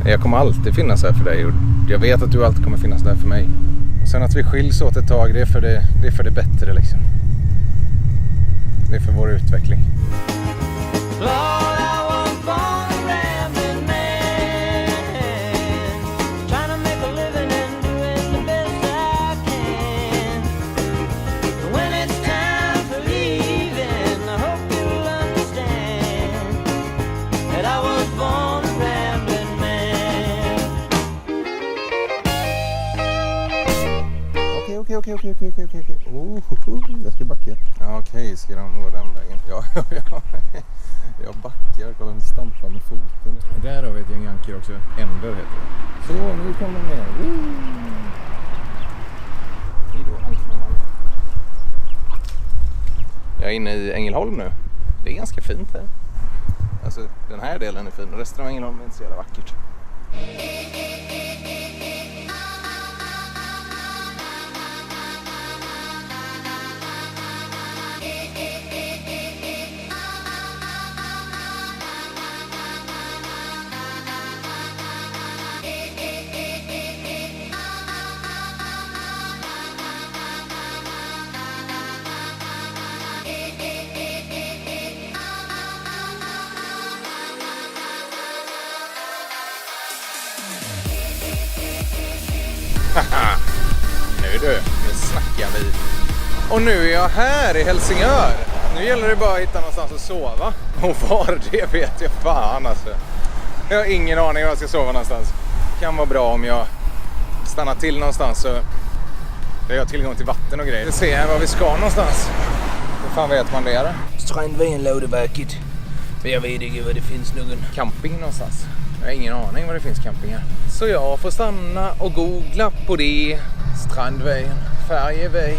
Jag kommer alltid finnas här för dig och jag vet att du alltid kommer finnas där för mig. Och sen att vi skiljs åt ett tag, det är för det bättre liksom. Det är för vår utveckling. Okej. Jag ska backa. Ja, okej, ska de gå den vägen? Ja. Jag backar, kolla den stampar med foten. Där har vi ett gäng anker också. Ender heter det. Så, nu kommer de ner. Hejdå, anknamman. Jag är inne i Ängelholm nu. Det är ganska fint här. Alltså, den här delen är fin. Resten av Ängelholm är inte så jävla vackert. Nu snackar vi. Och nu är jag här i Helsingör. Nu gäller det bara att hitta någonstans att sova. Och var det vet jag fan alltså. Jag har ingen aning var jag ska sova någonstans. Det kan vara bra om jag stannar till någonstans så jag har tillgång till vatten och grejer. Vi ser här var vi ska någonstans. Hur fan vet man det är? Strandvägen låter vackert. Men jag vet inte vad det finns någon camping någonstans. Jag har ingen aning var det finns campingar. Så jag får stanna och googla på det. Strandvägen, Färjeväg.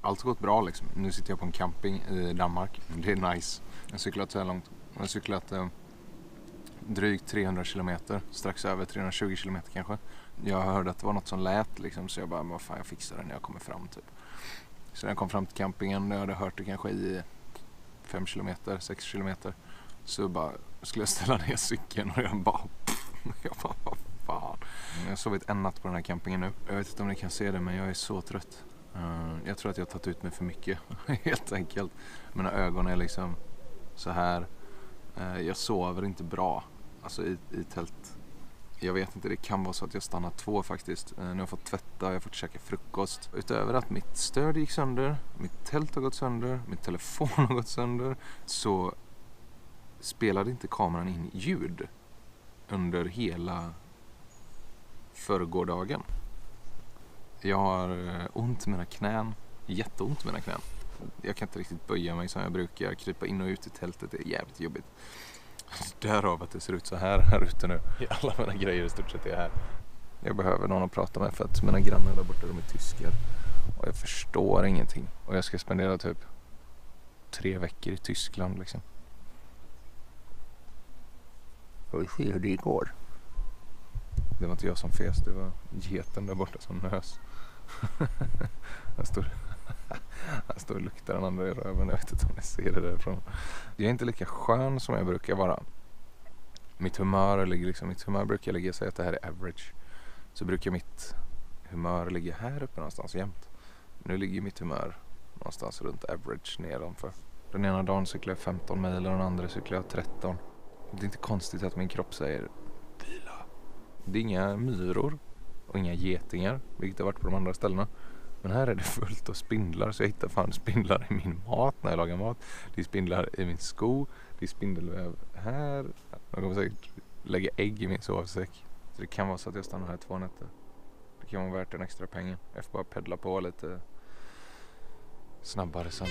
Allt har gått bra liksom. Nu sitter jag på en camping i Danmark. Det är nice. Jag har cyklat så här långt. Jag har cyklat drygt 300 kilometer. Strax över 320 kilometer kanske. Jag hörde att det var något som lät liksom. Så jag bara, vad fan jag fixar det när jag kommer fram typ. Så när jag kom fram till campingen. Jag hade hört det kanske i 5 kilometer, 6 kilometer. Så bara skulle jag ställa ner cykeln och jag bara vad fan. Jag har sovit en natt på den här campingen nu. Jag vet inte om ni kan se det men jag är så trött. Jag tror att jag har tagit ut mig för mycket. Helt enkelt. Mina ögon är liksom så här. Jag sover inte bra. Alltså i tält. Jag vet inte, det kan vara så att jag stannar 2 faktiskt. Nu har jag fått tvätta, jag har fått käka frukost. Utöver att mitt stöd gick sönder, mitt tält har gått sönder, min telefon har gått sönder. Så spelade inte kameran in ljud under hela förrgårdagen. Jag har ont i mina knän, jätteont i mina knän. Jag kan inte riktigt böja mig som jag brukar, krypa in och ut i tältet, det är jävligt jobbigt. Därav att det ser ut så här ute nu. Alla mina grejer i stort sett är här. Jag behöver någon att prata med för att mina grannar där borta, de är tyskar. Och jag förstår ingenting. Och jag ska spendera typ 3 veckor i Tyskland liksom. Och vi ser hur det går. Det var inte jag som fes, det var geten där borta som nös. Han står och luktar den andra i röven. Jag vet inte om ni ser det därifrån. Jag är inte lika skön som jag brukar vara. Mitt humör brukar ligga, säga att det här är average. Så brukar mitt humör ligga här uppe någonstans jämt. Nu ligger mitt humör någonstans runt average nedanför. Den ena dagen cyklar jag 15 mil och den andra cyklar jag 13. Det är inte konstigt att min kropp säger vila. Det är inga myror och inga getingar, vilket har varit på de andra ställena. Men här är det fullt av spindlar, så jag hittar fan spindlar i min mat när jag lagar mat. Det är spindlar i min sko, det är spindelväv här. Jag kommer säkert lägga ägg i min sovsäck. Så det kan vara så att jag stannar här 2 nätter. Det kan vara värt en extra pengar. Jag får bara peddla på lite snabbare sen.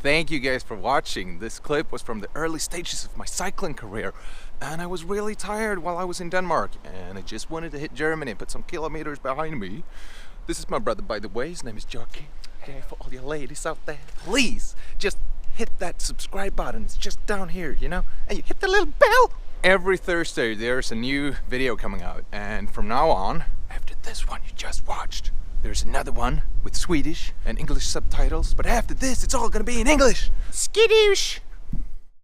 Thank you guys for watching. This clip was from the early stages of my cycling career, and I was really tired while I was in Denmark, and I just wanted to hit Germany and put some kilometers behind me. This is my brother, by the way. His name is Jockey. Okay, for all you ladies out there, please just hit that subscribe button. It's just down here, you know, and you hit the little bell. Every Thursday there's a new video coming out, and from now on, after this one you just watched, there's another one with Swedish and English subtitles, but after this it's all gonna be in English. Skidoosh!